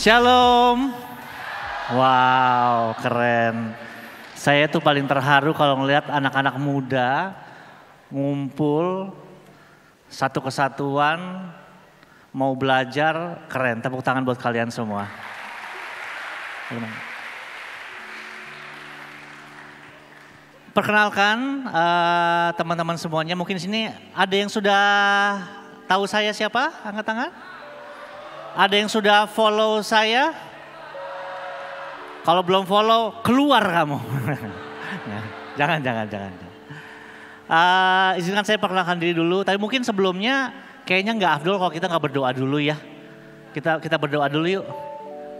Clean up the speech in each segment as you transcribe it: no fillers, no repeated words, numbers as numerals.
Shalom. Wow, keren. Saya tuh paling terharu kalau ngelihat anak-anak muda ngumpul satu kesatuan mau belajar, keren. Tepuk tangan buat kalian semua. Perkenalkan teman-teman semuanya, mungkin di sini ada yang sudah tahu saya siapa? Angkat tangan. Ada yang sudah follow saya? Kalau belum follow, keluar kamu. Jangan. Izinkan saya perkenalkan diri dulu, tapi mungkin sebelumnya kayaknya nggak afdol kalau kita nggak berdoa dulu ya. Kita berdoa dulu yuk.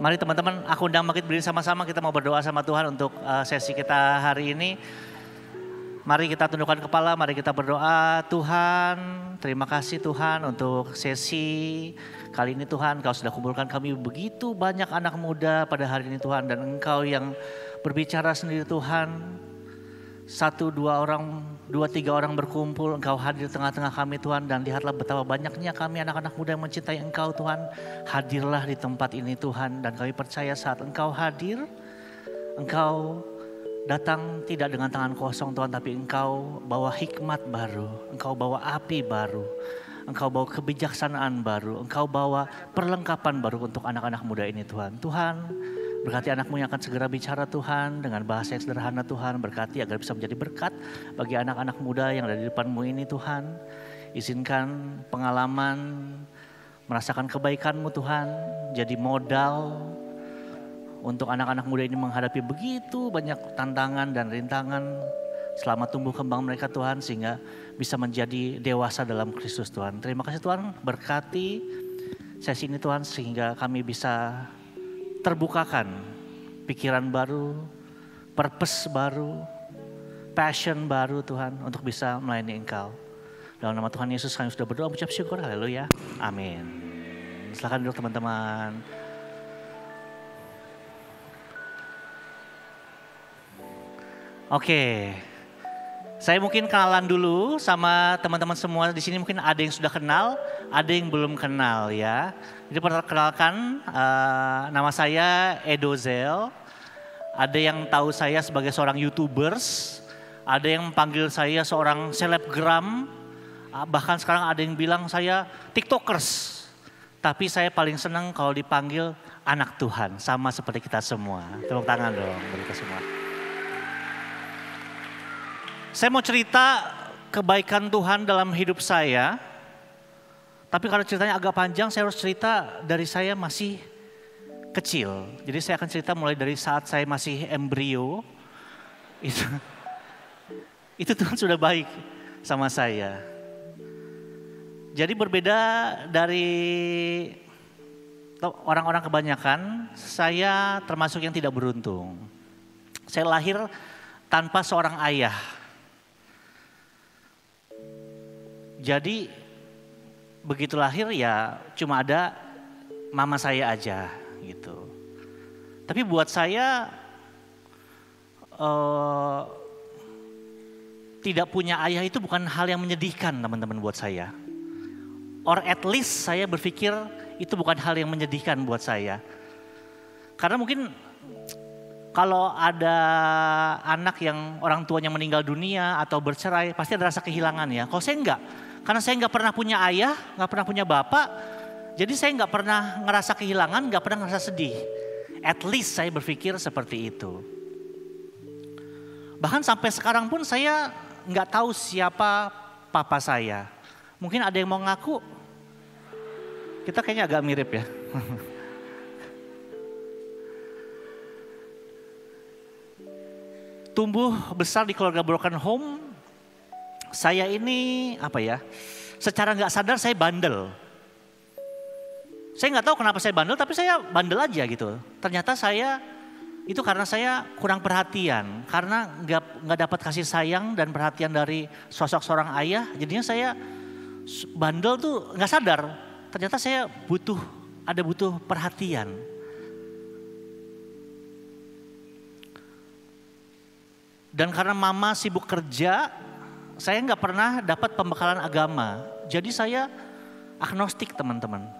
Mari teman-teman, aku undang Makit berdiri sama-sama, kita mau berdoa sama Tuhan untuk sesi kita hari ini. Mari kita tundukkan kepala, mari kita berdoa. Tuhan, terima kasih Tuhan untuk sesi kali ini Tuhan. Kau sudah kumpulkan kami begitu banyak anak muda pada hari ini Tuhan. Dan Engkau yang berbicara sendiri Tuhan. 1, 2 orang, 2, 3 orang berkumpul, Engkau hadir di tengah-tengah kami Tuhan. Dan lihatlah betapa banyaknya kami anak-anak muda yang mencintai Engkau Tuhan. Hadirlah di tempat ini Tuhan. Dan kami percaya saat Engkau hadir, Engkau datang tidak dengan tangan kosong Tuhan, tapi Engkau bawa hikmat baru, Engkau bawa api baru, Engkau bawa kebijaksanaan baru, Engkau bawa perlengkapan baru untuk anak-anak muda ini Tuhan. Tuhan, berkati anakmu yang akan segera bicara Tuhan dengan bahasa yang sederhana Tuhan. Berkati agar bisa menjadi berkat bagi anak-anak muda yang ada di depanmu ini Tuhan. Izinkan pengalaman merasakan kebaikan-Mu Tuhan jadi modal untuk anak-anak muda ini menghadapi begitu banyak tantangan dan rintangan selama tumbuh kembang mereka Tuhan, sehingga bisa menjadi dewasa dalam Kristus Tuhan. Terima kasih Tuhan, berkati sesi ini Tuhan sehingga kami bisa terbukakan pikiran baru, purpose baru, passion baru Tuhan untuk bisa melayani Engkau. Dalam nama Tuhan Yesus kami sudah berdoa, mengucap syukur, haleluya, amin. Silakan duduk teman-teman. Oke, saya mungkin kenalan dulu sama teman-teman semua di sini. Mungkin ada yang sudah kenal, ada yang belum kenal ya. Jadi perkenalkan, nama saya Edozel. Ada yang tahu saya sebagai seorang YouTubers, ada yang panggil saya seorang selebgram, bahkan sekarang ada yang bilang saya TikTokers. Tapi saya paling senang kalau dipanggil anak Tuhan, sama seperti kita semua. Tepuk tangan dong bagi kita semua. Saya mau cerita kebaikan Tuhan dalam hidup saya. Tapi kalau ceritanya agak panjang, saya harus cerita dari saya masih kecil. Jadi saya akan cerita mulai dari saat saya masih embrio. Itu Tuhan sudah baik sama saya. Jadi berbeda dari orang-orang kebanyakan, saya termasuk yang tidak beruntung. Saya lahir tanpa seorang ayah. Jadi begitu lahir ya cuma ada mama saya aja gitu. Tapi buat saya tidak punya ayah itu bukan hal yang menyedihkan teman-teman buat saya. Or at least saya berpikir itu bukan hal yang menyedihkan buat saya. Karena mungkin kalau ada anak yang orang tuanya meninggal dunia atau bercerai pasti ada rasa kehilangan ya. Kalau saya enggak. Karena saya nggak pernah punya ayah, nggak pernah punya bapak, jadi saya nggak pernah ngerasa kehilangan, nggak pernah ngerasa sedih. At least saya berpikir seperti itu. Bahkan sampai sekarang pun saya nggak tahu siapa papa saya. Mungkin ada yang mau ngaku, kita kayaknya agak mirip ya. Tumbuh besar di keluarga broken home. Saya ini secara nggak sadar saya bandel. Saya nggak tahu kenapa saya bandel, tapi saya bandel aja gitu. Ternyata saya itu karena saya kurang perhatian, karena nggak dapat kasih sayang dan perhatian dari sosok seorang ayah. Jadinya saya bandel tuh nggak sadar. Ternyata saya butuh perhatian. Dan karena mama sibuk kerja, saya nggak pernah dapat pembekalan agama. Jadi saya agnostik teman-teman.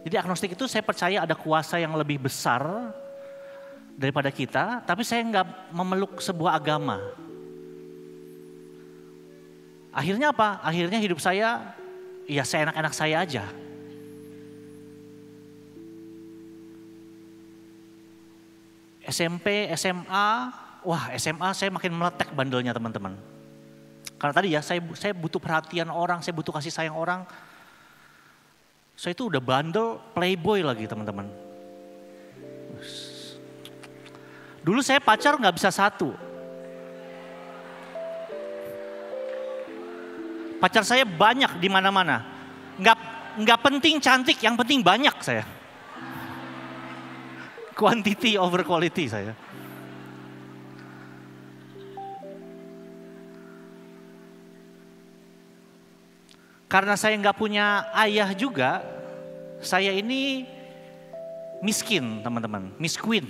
Jadi agnostik itu saya percaya ada kuasa yang lebih besar daripada kita, tapi saya nggak memeluk sebuah agama. Akhirnya apa? Akhirnya hidup saya, ya seenak-enak saya aja. SMP, SMA, wah SMA saya makin meletek bandelnya teman-teman. Karena tadi ya saya butuh perhatian orang, saya butuh kasih sayang orang. Saya itu udah bandel playboy lagi teman-teman. Dulu saya pacar nggak bisa satu. Pacar saya banyak di mana-mana. Nggak penting cantik, yang penting banyak saya. Quantity over quality saya. Karena saya nggak punya ayah juga, saya ini miskin teman-teman, miskin.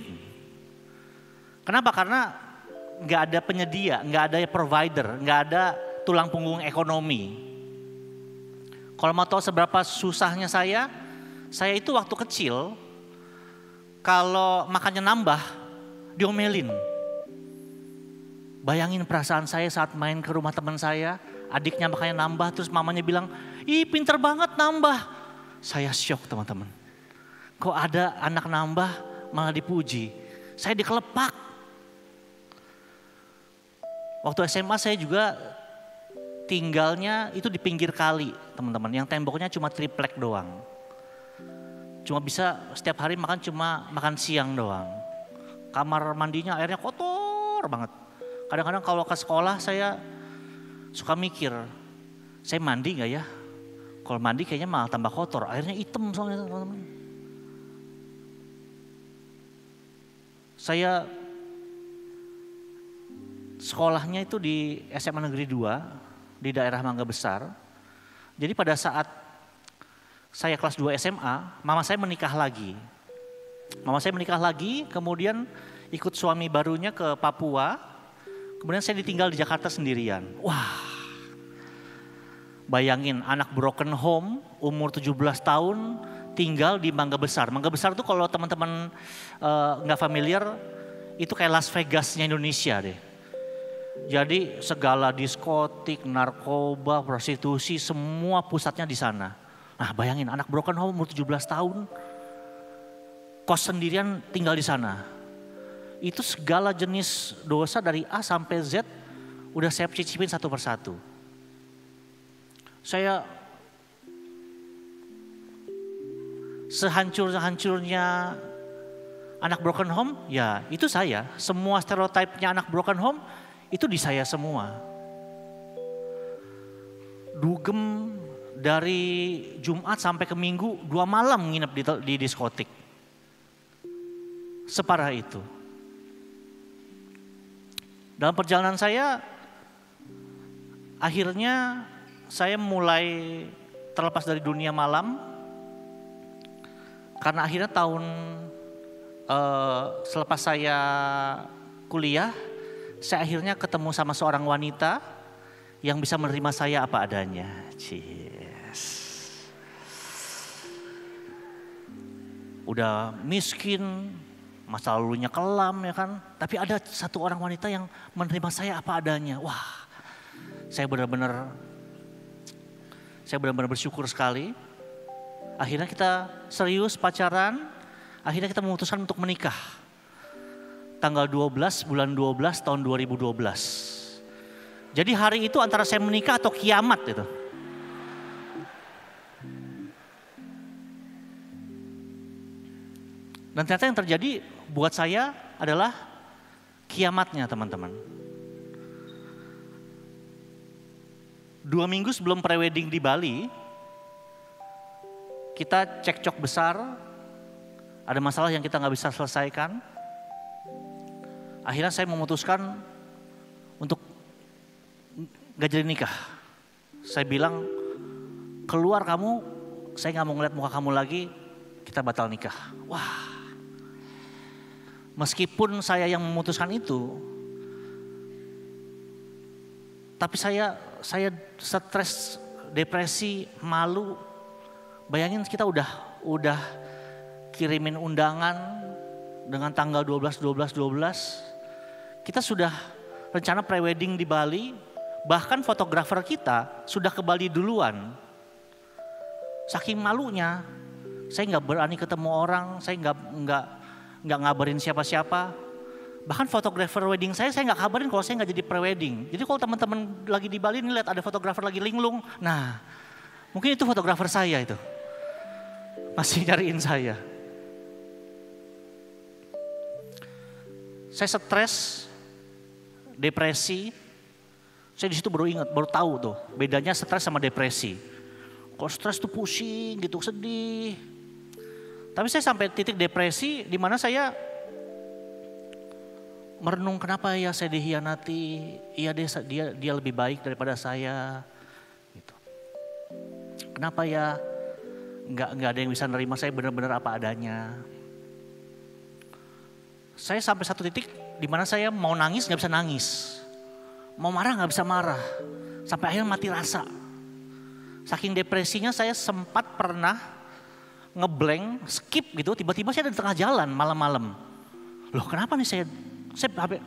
Kenapa? Karena nggak ada penyedia, nggak ada provider, nggak ada tulang punggung ekonomi. Kalau mau tahu seberapa susahnya saya itu waktu kecil, kalau makannya nambah, diomelin. Bayangin perasaan saya saat main ke rumah teman saya, adiknya makannya nambah, terus mamanya bilang, ih pinter banget nambah. Saya syok teman-teman. Kok ada anak nambah malah dipuji. Saya dikelepak. Waktu SMA saya juga tinggalnya itu di pinggir kali teman-teman. Yang temboknya cuma triplek doang. Cuma bisa setiap hari makan siang doang. Kamar mandinya airnya kotor banget. Kadang-kadang kalau ke sekolah saya suka mikir, saya mandi gak ya? Kalau mandi kayaknya malah tambah kotor, airnya hitam soalnya teman-teman. Saya sekolahnya itu di SMA Negeri 2 di daerah Mangga Besar. Jadi pada saat saya kelas 2 SMA, mama saya menikah lagi. Mama saya menikah lagi, kemudian ikut suami barunya ke Papua. Kemudian saya ditinggal di Jakarta sendirian. Wah, bayangin anak broken home, umur 17 tahun, tinggal di Mangga Besar. Mangga Besar tuh kalau teman-teman nggak familiar, itu kayak Las Vegasnya Indonesia deh. Jadi segala diskotik, narkoba, prostitusi, semua pusatnya di sana. Nah bayangin anak broken home umur 17 tahun, kos sendirian tinggal di sana. Itu segala jenis dosa dari A sampai Z udah saya cicipin satu persatu. Saya sehancur-hancurnya anak broken home, ya itu saya. Semua stereotipnya anak broken home itu di saya semua. Dugem dari Jumat sampai ke Minggu 2 malam nginep di diskotik. Separah itu. Dalam perjalanan saya, akhirnya saya mulai terlepas dari dunia malam. Karena akhirnya selepas saya kuliah, saya akhirnya ketemu sama seorang wanita yang bisa menerima saya apa adanya. Cheers. Udah miskin, masa lalunya kelam ya kan. Tapi ada satu orang wanita yang menerima saya apa adanya. Wah, saya benar-benar bersyukur sekali. Akhirnya kita serius pacaran, akhirnya kita memutuskan untuk menikah. Tanggal 12 bulan 12 tahun 2012. Jadi hari itu antara saya menikah atau kiamat itu. Dan ternyata yang terjadi buat saya adalah kiamatnya teman-teman. 2 minggu sebelum prewedding di Bali, kita cekcok besar, ada masalah yang kita nggak bisa selesaikan. Akhirnya saya memutuskan untuk nggak jadi nikah. Saya bilang, keluar kamu, saya nggak mau ngeliat muka kamu lagi, kita batal nikah. Wah. Meskipun saya yang memutuskan itu, tapi saya stres, depresi, malu. Bayangin kita udah udah kirimin undangan dengan tanggal 12. Kita sudah rencana prewedding di Bali, bahkan fotografer kita sudah ke Bali duluan. Saking malunya, saya nggak berani ketemu orang, saya nggak ngabarin siapa-siapa. Bahkan fotografer wedding saya nggak kabarin kalau saya nggak jadi prewedding. Jadi kalau teman-teman lagi di Bali nih lihat ada fotografer lagi linglung, nah mungkin itu fotografer saya itu. Masih nyariin saya. Saya stres, depresi. Saya di situ baru tahu tuh bedanya stres sama depresi. Kalau stres tuh pusing gitu, sedih. Tapi saya sampai titik depresi di mana saya merenung kenapa ya saya dihianati. Iya dia lebih baik daripada saya. Gitu. Kenapa ya nggak ada yang bisa nerima saya benar-benar apa adanya. Saya sampai satu titik di mana saya mau nangis nggak bisa nangis, mau marah nggak bisa marah, sampai akhirnya mati rasa. Saking depresinya saya sempat pernah ngeblank, skip gitu, tiba-tiba saya ada di tengah jalan malam-malam. Loh kenapa nih saya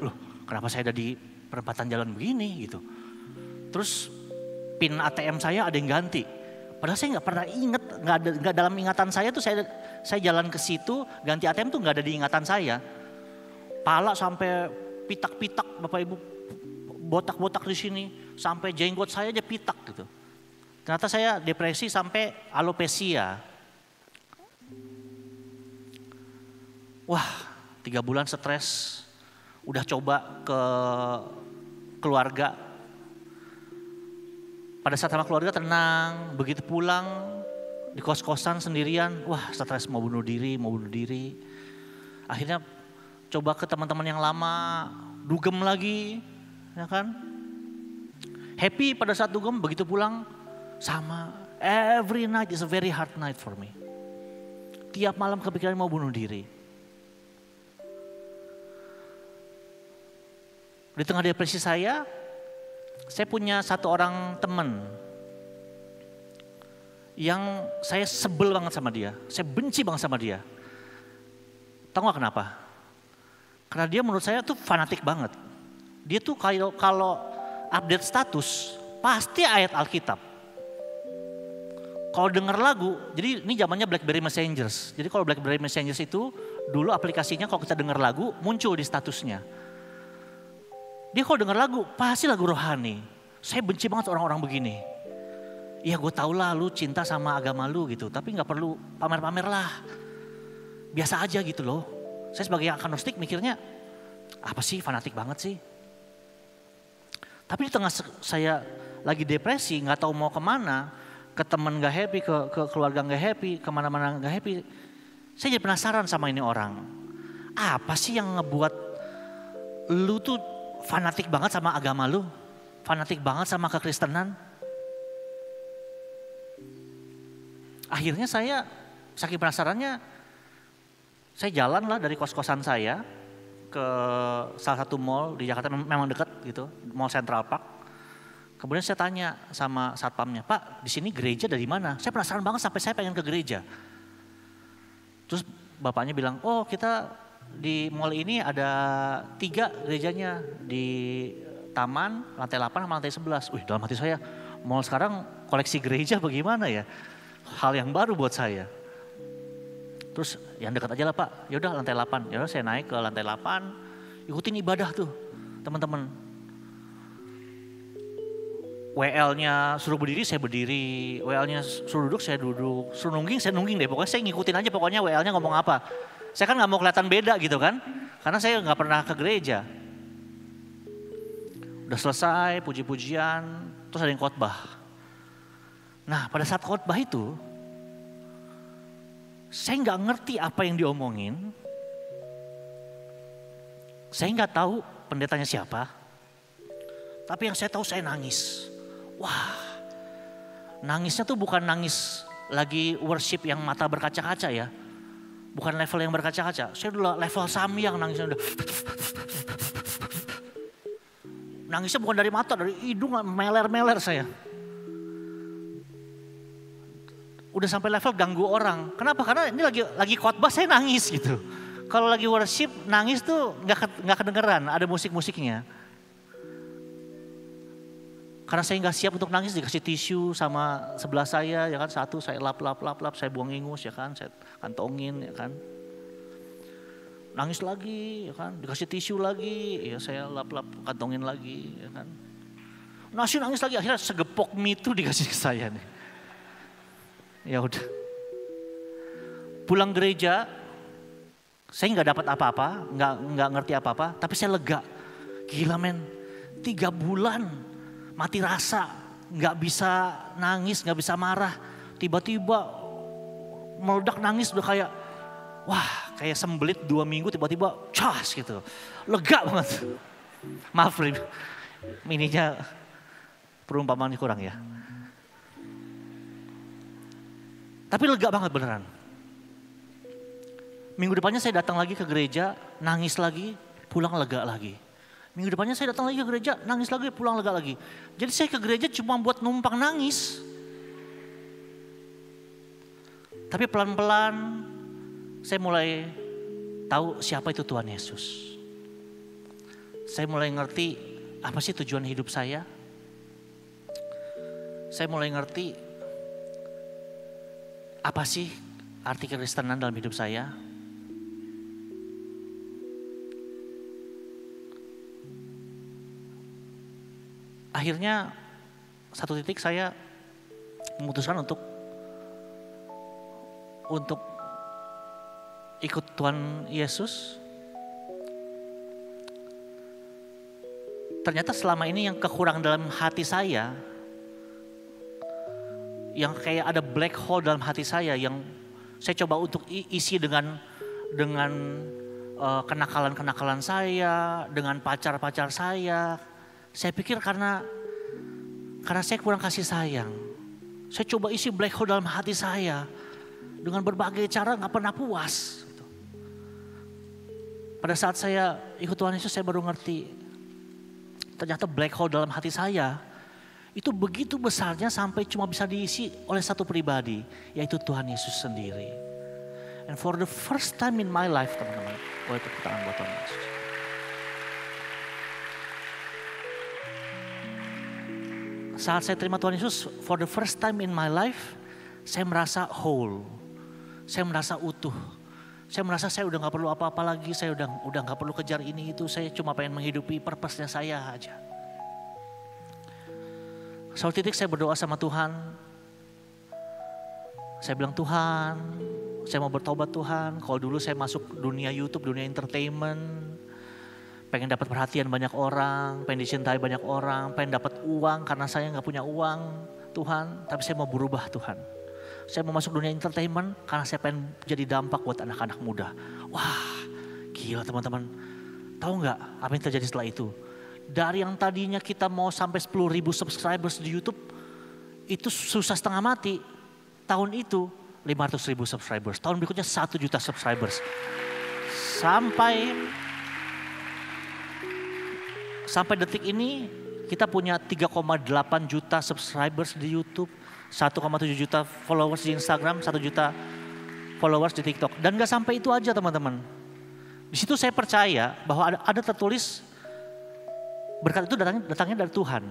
loh kenapa saya ada di perempatan jalan begini gitu. Terus pin ATM saya ada yang ganti. Padahal saya nggak pernah inget, nggak dalam ingatan saya tuh saya jalan ke situ ganti ATM tuh nggak ada di ingatan saya. Pala sampai pitak-pitak Bapak Ibu, botak-botak di sini, sampai jenggot saya aja pitak gitu. Ternyata saya depresi sampai alopecia. Wah 3 bulan stres. Udah coba ke keluarga. Pada saat sama keluarga tenang, begitu pulang di kos-kosan sendirian, wah stres mau bunuh diri. Akhirnya coba ke teman-teman yang lama, dugem lagi, ya kan? Happy pada saat dugem, begitu pulang sama. Every night is a very hard night for me. Tiap malam kepikiran mau bunuh diri. Di tengah depresi saya punya satu orang teman yang saya sebel banget sama dia. Saya benci banget sama dia. Tahu gak kenapa? Karena dia menurut saya tuh fanatik banget. Dia tuh kalau update status pasti ayat Alkitab. Kalau denger lagu, jadi ini zamannya BlackBerry Messengers. Jadi kalau BlackBerry Messengers itu dulu aplikasinya kalau kita denger lagu muncul di statusnya. Dia kalau denger lagu pasti lagu rohani. Saya benci banget orang-orang begini. Ya gue tau lah lu cinta sama agama lu gitu. Tapi gak perlu pamer-pamer lah. Biasa aja gitu loh. Saya sebagai agnostik mikirnya apa sih fanatik banget sih. Tapi di tengah saya lagi depresi gak tahu mau kemana. Ke teman gak happy, ke keluarga gak happy, kemana-mana gak happy. Saya jadi penasaran sama ini orang. Apa sih yang ngebuat lu tuh fanatik banget sama agama lu, fanatik banget sama kekristenan. Akhirnya saya saking penasarannya, saya jalan lah dari kos-kosan saya ke salah satu mall di Jakarta, memang dekat gitu, Mall Central Park. Kemudian saya tanya sama satpamnya, Pak di sini gereja dari mana? Saya penasaran banget sampai saya pengen ke gereja. Terus bapaknya bilang, oh kita di mall ini ada 3 gerejanya, di taman lantai 8 sama lantai 11. Wih dalam hati saya, mall sekarang koleksi gereja bagaimana ya? Hal yang baru buat saya. Terus yang dekat aja lah Pak, yaudah lantai 8. Yaudah saya naik ke lantai 8, ikutin ibadah tuh teman-teman. WL-nya suruh berdiri, saya berdiri. WL-nya suruh duduk, saya duduk. Suruh nungging, saya nungging deh. Pokoknya saya ngikutin aja pokoknya WL-nya ngomong apa. Saya kan gak mau kelihatan beda gitu kan. Karena saya gak pernah ke gereja. Udah selesai puji-pujian, terus ada yang khotbah. Nah pada saat khotbah itu, saya gak ngerti apa yang diomongin. Saya gak tahu pendetanya siapa. Tapi yang saya tahu saya nangis. Wah, nangisnya tuh bukan nangis lagi worship yang mata berkaca-kaca ya. Bukan level yang berkaca-kaca. Saya dulu level Samyang nangisnya udah. Nangisnya bukan dari mata, dari hidung meler-meler saya. udah sampai level ganggu orang. Kenapa? Karena ini lagi khotbah saya nangis gitu. Kalau lagi worship nangis tuh nggak kedengeran, ada musik-musiknya. Karena saya nggak siap untuk nangis, dikasih tisu sama sebelah saya, ya kan, satu saya lap, saya buang ingus, ya kan, saya kantongin, ya kan. Nangis lagi, ya kan, dikasih tisu lagi, ya saya lap, kantongin lagi, ya kan. Nangis lagi, akhirnya segepok mie itu dikasih ke saya nih. Ya udah. Pulang gereja, saya nggak dapat apa-apa, nggak ngerti apa-apa, tapi saya lega. Gila men, 3 bulan. Mati rasa, nggak bisa nangis, nggak bisa marah. Tiba-tiba meledak nangis udah kayak, wah kayak sembelit 2 minggu tiba-tiba cas gitu. Lega banget. Maaf ininya perumpamaan kurang ya. Tapi lega banget beneran. Minggu depannya saya datang lagi ke gereja, nangis lagi, pulang lega lagi. Minggu depannya saya datang lagi ke gereja, nangis lagi, pulang lega lagi. Jadi saya ke gereja cuma buat numpang nangis. Tapi pelan-pelan saya mulai tahu siapa itu Tuhan Yesus. Saya mulai ngerti apa sih tujuan hidup saya. Saya mulai ngerti apa sih arti kekristenan dalam hidup saya. Akhirnya satu titik saya memutuskan untuk ikut Tuhan Yesus. Ternyata selama ini yang kekurangan dalam hati saya, yang kayak ada black hole dalam hati saya, yang saya coba untuk isi dengan kenakalan-kenakalan saya, dengan pacar-pacar saya. Saya pikir karena saya kurang kasih sayang. Saya coba isi black hole dalam hati saya. Dengan berbagai cara gak pernah puas. Pada saat saya ikut Tuhan Yesus saya baru ngerti. Ternyata black hole dalam hati saya. Itu begitu besarnya sampai cuma bisa diisi oleh satu pribadi. Yaitu Tuhan Yesus sendiri. And for the first time in my life teman-teman. Boleh tepuk tangan buat Tuhan Yesus. Saat saya terima Tuhan Yesus, for the first time in my life, saya merasa whole. Saya merasa utuh. Saya merasa saya udah gak perlu apa-apa lagi, saya udah gak perlu kejar ini itu, saya cuma pengen menghidupi purpose-nya saya aja. Suatu titik saya berdoa sama Tuhan. Saya bilang, Tuhan, saya mau bertobat Tuhan. Kalau dulu saya masuk dunia YouTube, dunia entertainment, pengen dapat perhatian banyak orang, pengen dicintai banyak orang, pengen dapat uang karena saya gak punya uang Tuhan. Tapi saya mau berubah Tuhan. Saya mau masuk dunia entertainment karena saya pengen jadi dampak buat anak-anak muda. Wah gila teman-teman. Tahu gak apa yang terjadi setelah itu? Dari yang tadinya kita mau sampai 10.000 subscribers di YouTube, itu susah setengah mati. Tahun itu 500.000 subscribers. Tahun berikutnya 1 juta subscribers. Sampai detik ini kita punya 3,8 juta subscribers di YouTube, 1,7 juta followers di Instagram, 1 juta followers di TikTok. Dan gak sampai itu aja teman-teman. Di situ saya percaya bahwa ada tertulis berkat itu datangnya dari Tuhan.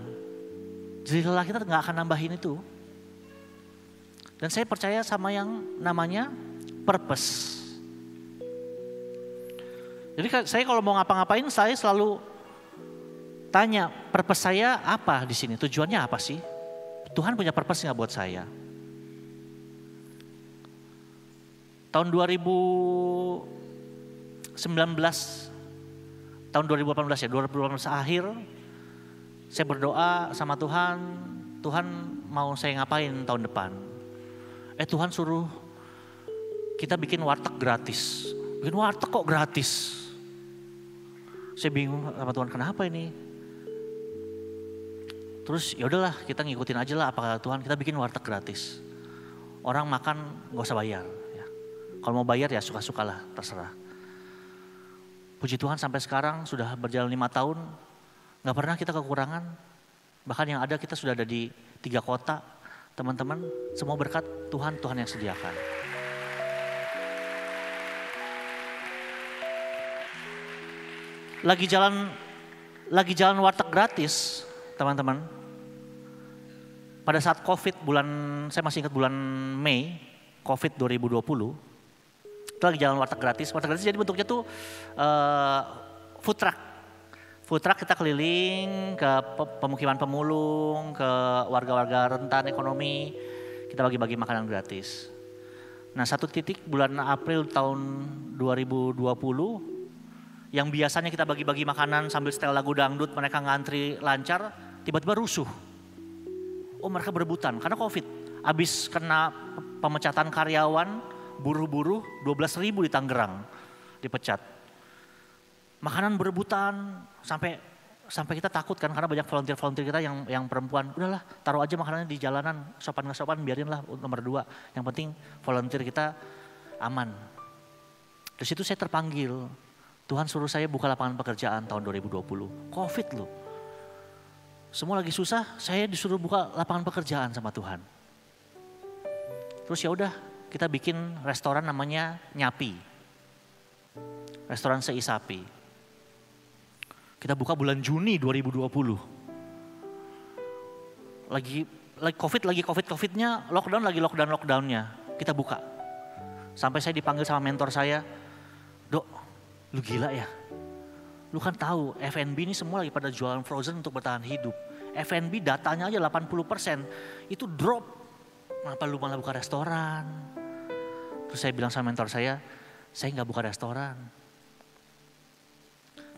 Jadi lelah kita gak akan nambahin itu. Dan saya percaya sama yang namanya purpose. Jadi saya kalau mau ngapa-ngapain saya selalu tanya, purpose saya apa di sini? Tujuannya apa sih? Tuhan punya purpose nggak buat saya? Tahun 2018, tahun 2018 ya, 2018 akhir, saya berdoa sama Tuhan, Tuhan mau saya ngapain tahun depan? Tuhan suruh kita bikin warteg gratis. Bikin warteg kok gratis? Saya bingung sama Tuhan, kenapa ini? Terus ya udahlah kita ngikutin aja lah apa kata Tuhan, kita bikin warteg gratis. Orang makan gak usah bayar. Ya. Kalau mau bayar ya suka-sukalah, terserah. Puji Tuhan sampai sekarang sudah berjalan 5 tahun, gak pernah kita kekurangan. Bahkan yang ada kita sudah ada di 3 kota, Teman-teman, semua berkat Tuhan yang sediakan. Lagi jalan warteg gratis, teman-teman. Pada saat COVID saya masih ingat bulan Mei, COVID 2020. Itu lagi jalan warteg gratis. Warteg gratis jadi bentuknya tuh food truck. Food truck kita keliling ke pemukiman pemulung, ke warga-warga rentan ekonomi. Kita bagi-bagi makanan gratis. Nah, satu titik bulan April tahun 2020, yang biasanya kita bagi-bagi makanan sambil setel lagu dangdut, mereka ngantri lancar, tiba-tiba rusuh. Oh, mereka berebutan karena COVID. Habis kena pemecatan karyawan, buruh-buruh 12.000 di Tangerang dipecat. Makanan berebutan sampai kita takut kan, karena banyak volunteer kita yang perempuan. Udahlah, taruh aja makanannya di jalanan, sopan nggak sopan biarinlah nomor 2. Yang penting volunteer kita aman. Di situ saya terpanggil. Tuhan suruh saya buka lapangan pekerjaan tahun 2020. COVID loh. Semua lagi susah, saya disuruh buka lapangan pekerjaan sama Tuhan. Terus ya udah, kita bikin restoran namanya Nyapi. Restoran Seisapi. Kita buka bulan Juni 2020. Lagi COVID-nya, lockdown-nya. Kita buka. Sampai saya dipanggil sama mentor saya, "Dok, lu gila ya? Lu kan tahu F&B ini semua lagi pada jualan frozen untuk bertahan hidup. F&B datanya aja 80%, itu drop. Kenapa lu malah buka restoran?" Terus saya bilang sama mentor saya nggak buka restoran.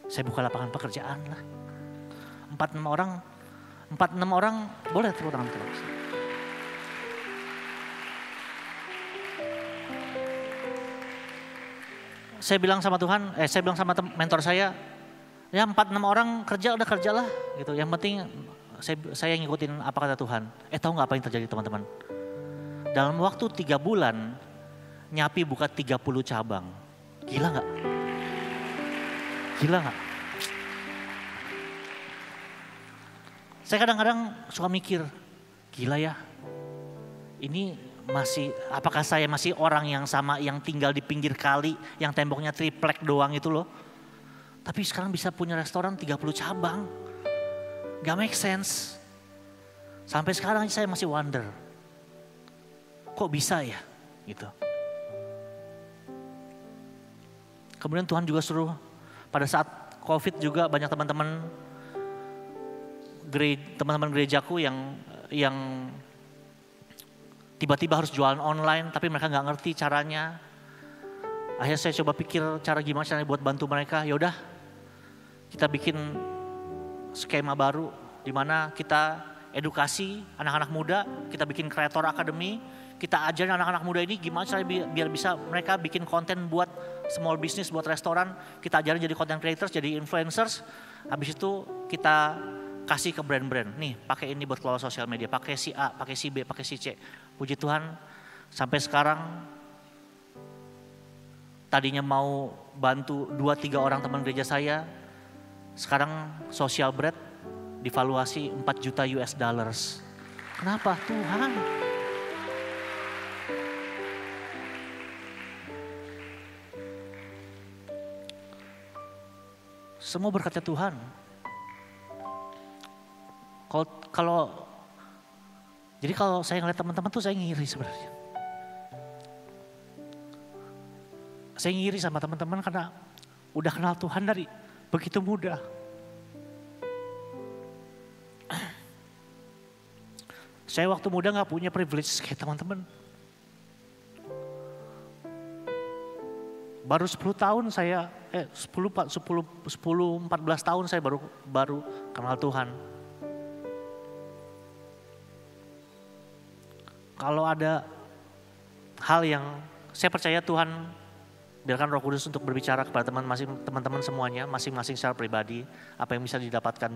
Saya buka lapangan pekerjaan lah. 4-6 orang, boleh tepuk tangan terus. Saya bilang sama mentor saya, ya 4-6 orang kerja udah kerjalah gitu. Yang penting saya ngikutin apa kata Tuhan. Tahu nggak apa yang terjadi teman-teman? Dalam waktu 3 bulan, Nyapi buka 30 cabang. Gila nggak? Gila nggak? Saya kadang-kadang suka mikir, gila ya. Ini apakah saya masih orang yang sama yang tinggal di pinggir kali, yang temboknya triplek doang itu loh. Tapi sekarang bisa punya restoran 30 cabang. Gak make sense. Sampai sekarang saya masih wonder. Kok bisa ya? Gitu. Kemudian Tuhan juga suruh pada saat COVID juga banyak teman-teman gerejaku yang tiba-tiba harus jualan online tapi mereka nggak ngerti caranya. Akhirnya saya coba pikir gimana caranya buat bantu mereka. Ya udah, kita bikin skema baru di mana kita edukasi anak-anak muda, kita bikin Creator Academy, kita ajarin anak-anak muda ini gimana caranya biar bisa mereka bikin konten buat small business, buat restoran. Kita ajarin jadi content creators, jadi influencers. Habis itu kita kasih ke brand-brand. Nih, pakai ini buat kelola sosial media, pakai si A, pakai si B, pakai si C. Puji Tuhan, sampai sekarang tadinya mau bantu 2-3 orang teman gereja saya, sekarang social bread divaluasi 4 juta US dollars. Kenapa? Tuhan. Semua berkatnya Tuhan. Jadi kalau saya ngeliat teman-teman tuh saya ngiri sebenarnya. Saya ngiri sama teman-teman karena udah kenal Tuhan dari begitu muda. Saya waktu muda gak punya privilege kayak teman-teman. Baru 10 tahun 14 tahun saya baru kenal Tuhan. Kalau ada hal yang saya percaya Tuhan biarkan Roh Kudus untuk berbicara kepada teman-teman semuanya, masing-masing secara pribadi, apa yang bisa didapatkan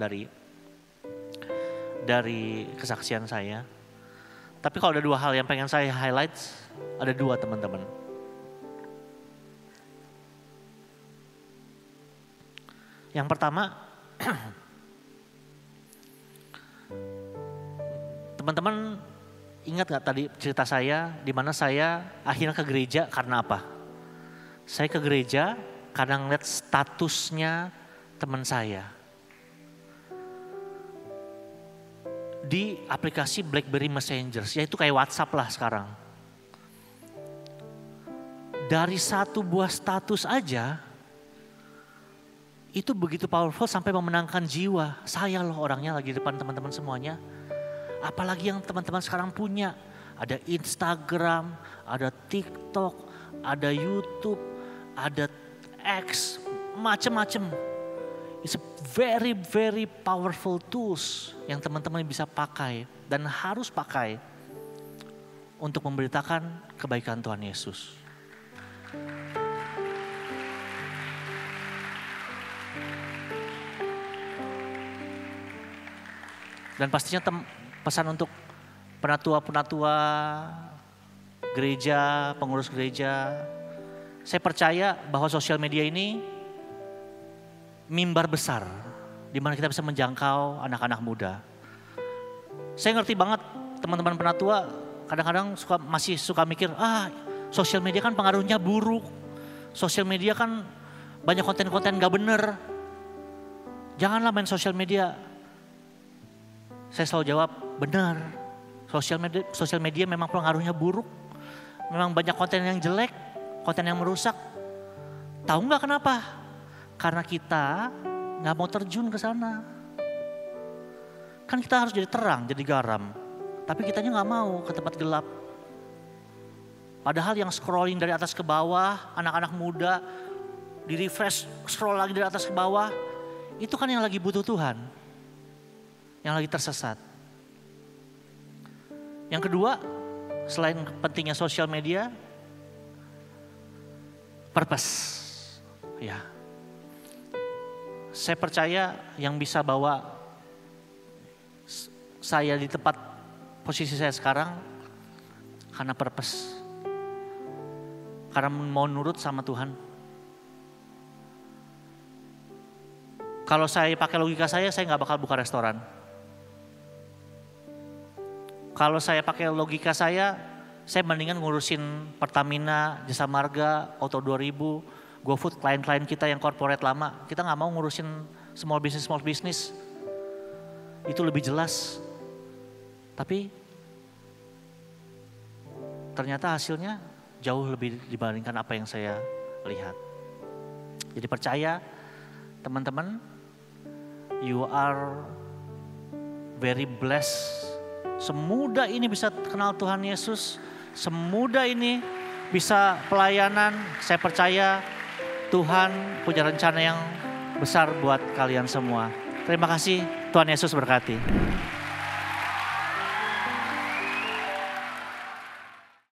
dari kesaksian saya. Tapi kalau ada 2 hal yang pengen saya highlight, ada 2 teman-teman. Yang pertama, teman-teman ingat gak tadi cerita saya di mana saya akhirnya ke gereja karena apa? Saya ke gereja karena ngeliat statusnya teman saya. Di aplikasi BlackBerry Messenger, yaitu kayak WhatsApp lah sekarang. Dari satu buah status aja, itu begitu powerful sampai memenangkan jiwa. Saya loh orangnya lagi depan teman-teman semuanya. Apalagi yang teman-teman sekarang punya. Ada Instagram, ada TikTok, ada YouTube, ada X, macam-macam. It's a very very powerful tools yang teman-teman bisa pakai dan harus pakai untuk memberitakan kebaikan Tuhan Yesus. Dan pastinya pesan untuk penatua-penatua gereja, pengurus gereja. Saya percaya bahwa sosial media ini mimbar besar di mana kita bisa menjangkau anak-anak muda. Saya ngerti banget teman-teman penatua kadang-kadang masih suka mikir, sosial media kan pengaruhnya buruk. Sosial media kan banyak konten-konten gak bener. Janganlah main sosial media. Saya selalu jawab, benar. Sosial media memang pengaruhnya buruk. Memang banyak konten yang jelek, konten yang merusak. Tahu nggak kenapa? Karena kita nggak mau terjun ke sana. Kan kita harus jadi terang, jadi garam. Tapi kitanya nggak mau ke tempat gelap. Padahal yang scrolling dari atas ke bawah, anak-anak muda, di refresh, scroll lagi dari atas ke bawah. Itu kan yang lagi butuh Tuhan. Yang lagi tersesat. Yang kedua, selain pentingnya sosial media, purpose. Ya. Saya percaya yang bisa bawa saya di tempat posisi saya sekarang karena purpose. Karena mau nurut sama Tuhan. Kalau saya pakai logika saya nggak bakal buka restoran. Kalau saya pakai logika saya mendingan ngurusin Pertamina, Jasa Marga, Auto 2000, GoFood, klien-klien kita yang corporate lama. Kita nggak mau ngurusin small business. Itu lebih jelas. Tapi ternyata hasilnya jauh lebih dibandingkan apa yang saya lihat. Jadi percaya teman-teman, you are very blessed. Semudah ini bisa kenal Tuhan Yesus, semudah ini bisa pelayanan. Saya percaya Tuhan punya rencana yang besar buat kalian semua. Terima kasih, Tuhan Yesus berkati.